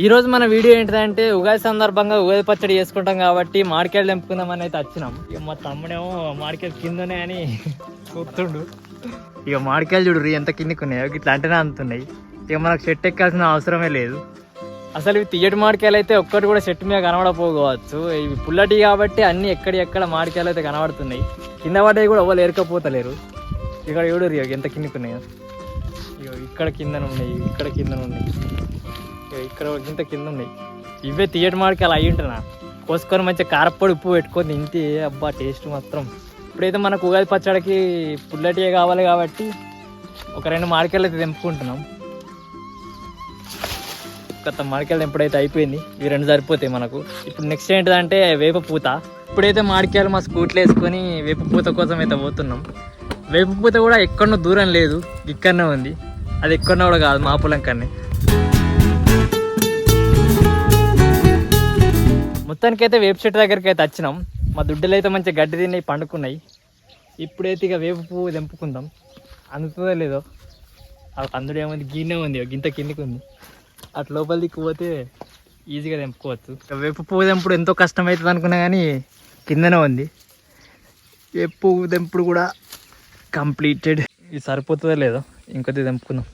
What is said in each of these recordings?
ఈ రోజు మన వీడియో ఏంటంటే ఉగాది సందర్భంగా ఉగాది పచ్చడి చేసుకుంటాం కాబట్టి మామిడికాయలు తెంపుకుందామని అయితే వచ్చినాం. ఇక మా తమ్ముడేమో మామిడికాయలు కిందనే అని కూర్చుండు. ఇక మామిడికాయలు చూడు ఎంత కిందికి ఉన్నాయో ఇట్లా అంటేనే అందుతున్నాయి. ఇక మనకు చెట్టు ఎక్కాల్సిన అవసరమే లేదు. అసలు ఇవి తీయటి మామిడికాయలు అయితే ఒక్కటి కూడా చెట్టు మీద కనబడపోవచ్చు. ఇవి పుల్లటి కాబట్టి అన్ని ఎక్కడ మామిడికాయలు అయితే కనబడుతున్నాయి. కింద పడ్డవి కూడా ఎవరు ఎరకపోతలేరు. ఇక్కడ చూడు ఎంత కిందికి ఉన్నాయో. ఇక ఇక్కడ కిందన ఉన్నాయి, ఇక్కడ కిందన ఉన్నాయి, ఇక్కడ ఇంత కింద ఉన్నాయి. ఇవే తీయటి మామిడికాయలు అయ్యి ఉంటున్నా కోసుకొని మంచిగా కారపొడి ఉప్పు పెట్టుకొని తింటే అబ్బా టేస్ట్ మాత్రం. ఇప్పుడైతే మనకు ఉగాది పచ్చడికి పుల్లటియే కావాలి కాబట్టి ఒక 2 మామిడికాయలు అయితే తెంపుకుంటున్నాం. కొత్త మామిడికాయలు ఎప్పుడైతే అయిపోయింది, ఇవి 2 సరిపోతాయి మనకు. ఇప్పుడు నెక్స్ట్ ఏంటంటే వేప పూత. ఇప్పుడైతే మామిడికాయలు మా స్కూట్లో వేసుకొని వేప పూత కోసం అయితే పోతున్నాం. వేప పూత కూడా ఎక్కడో దూరం లేదు, ఇక్కడనే ఉంది. అది ఎక్కడో కూడా కాదు, మా పొలం కన్నా. మొత్తానికైతే వేప చెట్టు దగ్గరికి అయితే వచ్చినాం. మా దుడ్డలు అయితే మంచిగా గడ్డి తిన్నాయి, పండుకున్నాయి. ఇప్పుడైతే ఇక వేప పువ్వు తెంపుకుందాం. అందుతుందో లేదో, అందులో ఏముంది గిన్నె ఉంది, గింత కిందికి ఉంది. అటు లోపల దిక్కుపోతే ఈజీగా తెంపుకోవచ్చు. వేప పువ్వు తెంపుడు ఎంతో కష్టం అవుతుంది అనుకున్నా కానీ కిందనే ఉంది. వేప పువ్వు తెంపుడు కూడా కంప్లీటెడ్. ఇది సరిపోతుందో లేదో, ఇంకొద్ది తెంపుకుందాం.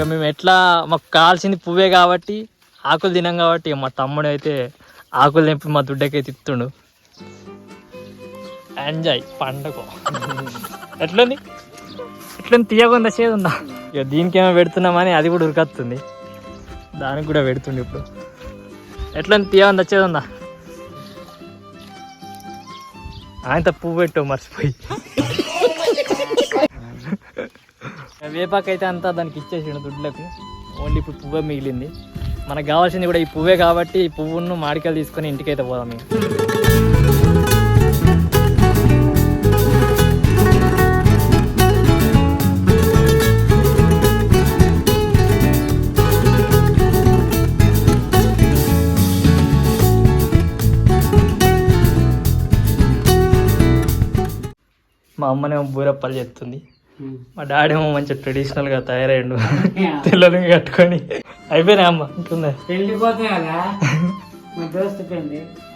ఇక మేము ఎట్లా మాకు కావాల్సింది పువ్వే కాబట్టి ఆకులు తినాం కాబట్టి మా తమ్ముడు అయితే ఆకులు తెంపి మా దుడ్డకైతే ఇస్తుండు. ఎంజాయ్ పండుగ. ఎట్లని తీయకుండా చేదుందా. ఇక దీనికేమో పెడుతున్నామని అది కూడా ఉరికొస్తుంది, దానికి కూడా పెడుతుండే. ఇప్పుడు ఎట్లని తీయకుండా చేదుందా. ఆయన పువ్వు పెట్టు మర్చిపోయి. వేపాకైతే అంతా దానికి ఇచ్చేసిండు దుడ్లకు. ఓన్లీ ఇప్పుడు పువ్వే మిగిలింది. మనకు కావాల్సింది కూడా ఈ పువ్వే కాబట్టి ఈ పువ్వును మామిడికాయలు తీసుకొని ఇంటికైతే పోదాం. మేము మా అమ్మనేమో బూరప్పలు చెప్తుంది, మా డాడీ ఏమో మంచిగా ట్రెడిషనల్గా తయారయ్యండు, తెల్లని కట్టుకొని. అయిపోయినా అమ్మ ఉంటుందా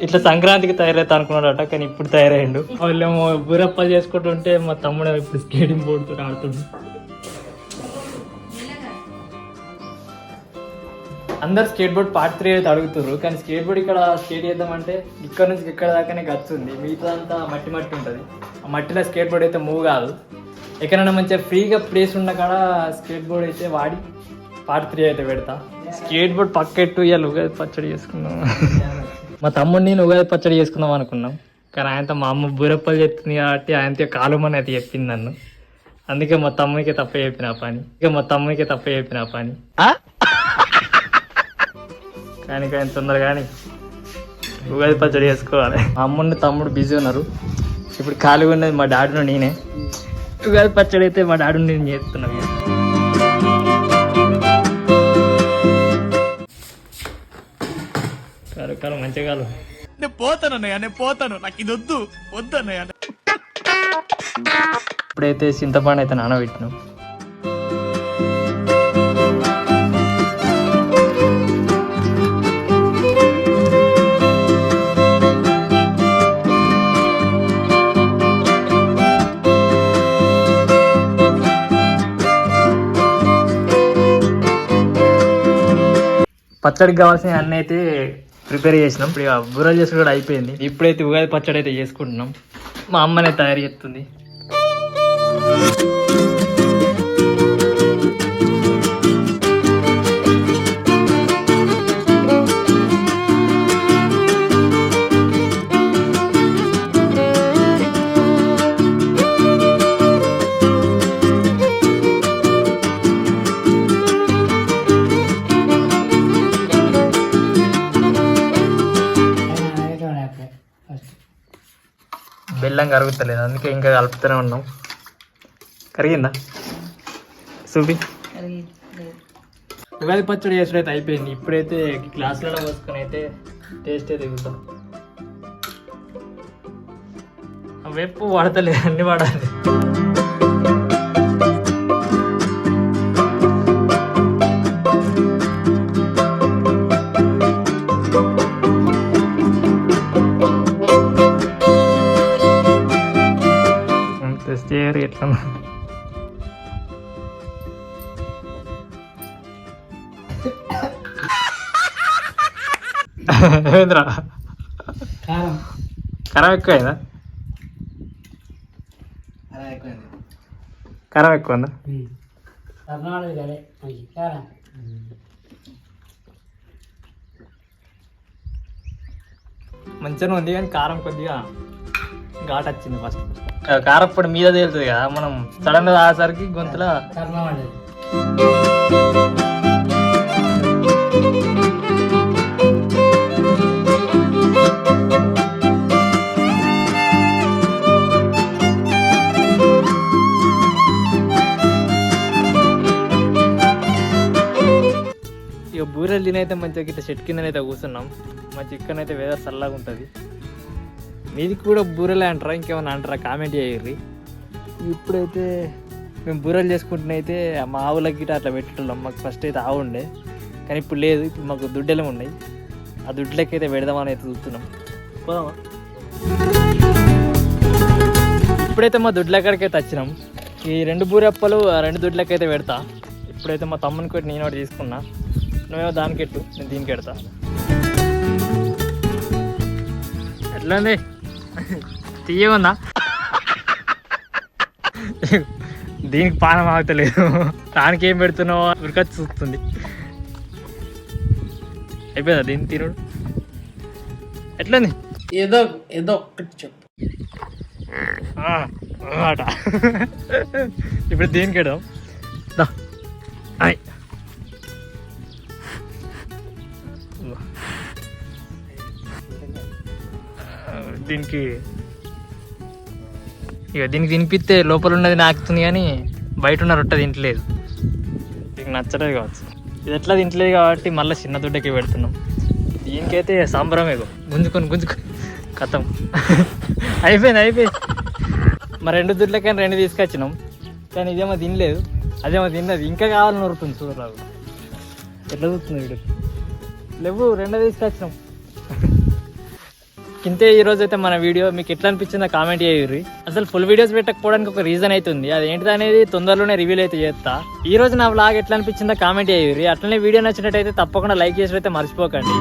ఇట్లా సంక్రాంతికి తయారైతే అనుకున్నాడట, కానీ ఇప్పుడు తయారయ్యండు. వాళ్ళేమో బూరప్పలు చేసుకుంటుంటే మా తమ్ముడు ఇప్పుడు స్కేటింగ్ బోర్డుతో ఆడుతుండు. అందరు స్కేట్ బోర్డ్ పార్ట్ 3 అయితే అడుగుతున్నారు, కానీ స్కేట్ బోర్డ్ ఇక్కడ స్కేట్ చేద్దామంటే ఇక్కడ నుంచి ఇక్కడ దాకానే గచ్చు ఉంది, మిగతా అంతా మట్టి ఉంటుంది. ఆ మట్టిలో స్కేట్ బోర్డ్ అయితే మూవ్ కాదు. ఎక్కడైనా మంచిగా ఫ్రీగా ప్లేస్ ఉన్న కాడ స్కేట్ బోర్డ్ అయితే వాడి పార్ట్ 3 అయితే పెడతా. స్కేట్ బోర్డ్ పక్కెట్టు ఇవాళ ఉగాది పచ్చడి చేసుకున్నాం. మా తమ్ముడు నేను ఉగాది పచ్చడి చేసుకుందాం అనుకున్నాం, కానీ ఆయనతో మా అమ్మ బూరప్పలు చెప్తుంది కాబట్టి ఆయనతో కాలుమని అయితే చెప్పింది నన్ను. అందుకే మా తమ్ముడికి తప్ప చెప్పిన పని. కానీ తొందరగా కానీ ఉగాది పచ్చడి చేసుకోవాలి. మా అమ్ముని తమ్ముడు బిజీ ఉన్నారు. ఇప్పుడు ఖాళీగా ఉన్నది మా డాడీను నేనే. ఉగాది పచ్చడి అయితే మా డాడీని నేను చేస్తున్నాను. కాలు మంచిగా కాలు. నేను పోతాను, నాకు ఇది వద్దన్నయ్య. ఇప్పుడైతే చింతపండు అయితే నానబెట్టినాం. పచ్చడికి కావాల్సిన అన్నీ అయితే ప్రిపేర్ చేసినాం. ఇప్పుడు బూరెలు చేసుడు కూడా అయిపోయింది. ఇప్పుడైతే ఉగాది పచ్చడి అయితే చేసుకుంటున్నాం. మా అమ్మనే తయారు చేస్తుంది. బెల్లం కరుగుతలేదు, అందుకే ఇంకా కలుపుతూనే ఉన్నాం. కరిగిందా చూపి. ఉగాది పచ్చడి చేసుడైతే అయిపోయింది. ఇప్పుడైతే గ్లాసులలో పోసుకొని అయితే టేస్ట్ అయితే చూద్దాం. వేపు వాడతలేదు, అన్ని వాడాలి. చేరు ఎట్లా ఏంద్రా కారం ఎక్కువైందా? కారం ఎక్కువ ఉందా? మంచిగా ఉంది కానీ కారం కొద్దిగా ఘాట్ వచ్చింది. ఫస్ట్ కారప్పొడి మీద తేలుతుంది కదా, మనం సడన్ గా ఆసరికి గొంతులో ఇక బూరెలు తినైతే మంచిగా ఇట్లా చెట్టు కిందనైతే కూర్చున్నాం. మా చికెన్ అయితే వేరే చల్లగా ఉంటుంది. మీదికి కూడా బూరెలే అంటారా ఇంకేమైనా అంటారా కామెంట్ చేయర్రి. ఇప్పుడైతే మేము బూరెలు చేసుకుంటున్నైతే మా ఆవులకి గిట్ట అట్లా పెట్టేటోళ్ళం. మాకు ఫస్ట్ అయితే ఆవు ఉండే, కానీ ఇప్పుడు లేదు. ఇప్పుడు మాకు దుడ్డెలు ఉన్నాయి. ఆ దుడ్లకి అయితే పెడదామని అయితే చూస్తున్నాం. పోదామా? ఇప్పుడైతే మా దుడ్లక్కడికి అయితే వచ్చినాం. ఈ 2 బూరెప్పలు 2 దుడ్లకి అయితే పెడతా. ఇప్పుడైతే మా తమ్ముని కొట్టి నేను ఒకటి తీసుకున్నా. నువ్వేమో దానికి ఎట్టు, నేను దీనికి పెడతా. ఎట్లా ఉంది? తీయగా ఉందా? దీనికి పానం ఆగుతలేదు, దానికి ఏం పెడుతున్నావు ఉరికొచ్చి చూస్తుంది. అయిపోయిందా దీన్ని తినడు? ఎట్లుంది? ఏదో ఏదో ఒక్కటి చెప్పు. అట ఇప్పుడు దీనికి ఎడదాం. దీనికి ఇక దీనికి తినిపిస్తే లోపల ఉన్నది నాకుతుంది, కానీ బయట ఉన్న రొట్టె తింటలేదు. దీనికి నచ్చలేదు కావచ్చు. ఇది ఎట్లా తింటలేదు కాబట్టి మళ్ళీ చిన్న దుడ్డకి పెడుతున్నాం. దీనికైతే సాంబ్రమే గుంజుకొని కథం అయిపోయింది. మరి 2 దుడ్లకైనా 2 తీసుకొచ్చినాం, కానీ ఇదేమో తినలేదు, అదేమో తిన్నది. ఇంకా కావాలని నొరుతుంది చూడరాదు. ఎట్లా చూస్తుంది వీడు? లేవు 2 తీసుకొచ్చినాం. ఇంతే ఈరోజు అయితే మన వీడియో. మీకు ఎట్లా అనిపించిందో కామెంట్ చేయర్రి. అసలు ఫుల్ వీడియోస్ పెట్టకపోవడానికి ఒక రీజన్ అవుతుంది, అదేంటిది అనేది తొందరలోనే రివీల్ అయితే చేస్తా. ఈ రోజు నా వ్లాగ్ ఎట్లా అనిపించిందో కామెంట్ చేయర్రి. అట్లనే వీడియో నచ్చినట్టయితే తప్పకుండా లైక్ చేసి అయితే మర్చిపోకండి.